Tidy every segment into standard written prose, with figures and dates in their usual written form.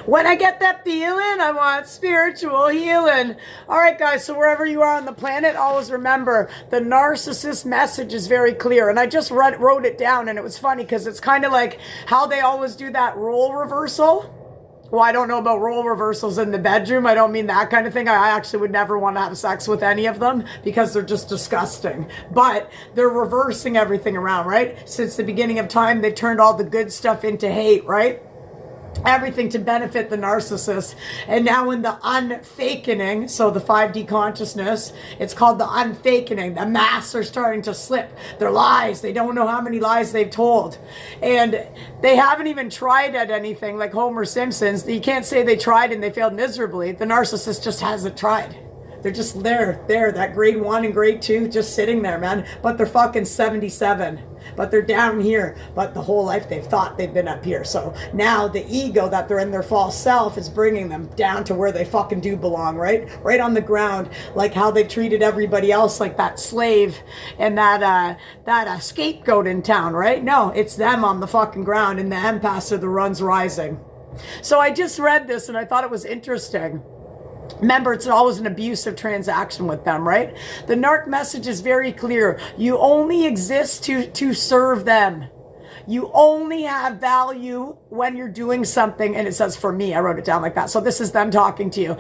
When I get that feeling, I want spiritual healing. All right, guys, so wherever you are on the planet, always remember the narcissist message is very clear. And I just wrote it down, and it was funny because it's kind of like how they always do that role reversal. Well, I don't know about role reversals in the bedroom. I don't mean that kind of thing. I actually would never want to have sex with any of them because they're just disgusting. But they're reversing everything around, right? Since the beginning of time, they've turned all the good stuff into hate, right? Everything to benefit the narcissist. And now in the unfakening, so the 5D consciousness, it's called the unfakening. The masks are starting to slip. They're lies. They don't know how many lies they've told. And they haven't even tried at anything like Homer Simpson's. You can't say they tried and they failed miserably. The narcissist just hasn't tried. They're just there, that grade 1 and grade 2, just sitting there, man. But they're fucking 77. But they're down here. But the whole life they've thought they've been up here. So now the ego that they're in their false self is bringing them down to where they fucking do belong, right? Right on the ground, like how they've treated everybody else, like that slave and that scapegoat in town, right? No, it's them on the fucking ground, and the empaths are the ones rising. So I just read this and I thought it was interesting. Remember, it's always an abusive transaction with them, right? The Narc message is very clear. You only exist to serve them. You only have value when you're doing something. And it says, for me, I wrote it down like that. So this is them talking to you.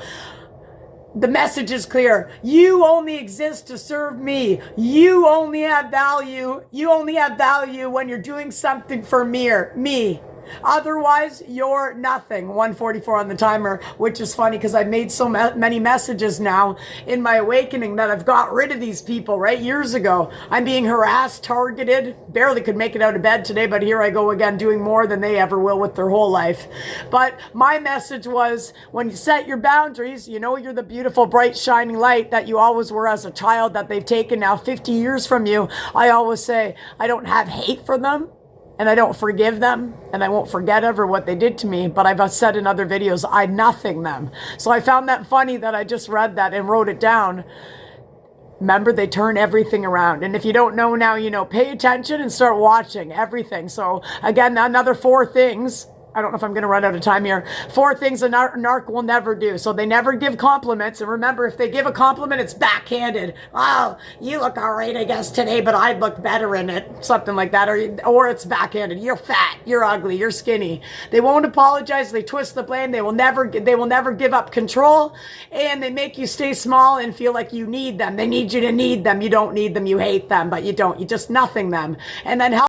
The message is clear. You only exist to serve me. You only have value. You only have value when you're doing something for me. Otherwise, you're nothing. 144 on the timer, which is funny because I've made so many messages now in my awakening that I've got rid of these people, right? Years ago, I'm being harassed, targeted, barely could make it out of bed today, but here I go again doing more than they ever will with their whole life. But my message was, when you set your boundaries, you know you're the beautiful, bright, shining light that you always were as a child that they've taken now 50 years from you. I always say, I don't have hate for them. And I don't forgive them, and I won't forget ever what they did to me, but I've said in other videos, I nothing them. So I found that funny that I just read that and wrote it down. Remember, they turn everything around. And if you don't know now, you know, pay attention and start watching everything. So again, another 4 things. I don't know if I'm going to run out of time here. 4 things a narc will never do. So they never give compliments. And remember, if they give a compliment, it's backhanded. Oh, you look all right, I guess, today, but I'd look better in it. Something like that. Or it's backhanded. You're fat. You're ugly. You're skinny. They won't apologize. They twist the blame. They will never give up control. And they make you stay small and feel like you need them. They need you to need them. You don't need them. You hate them, but you don't. You just nothing them. And then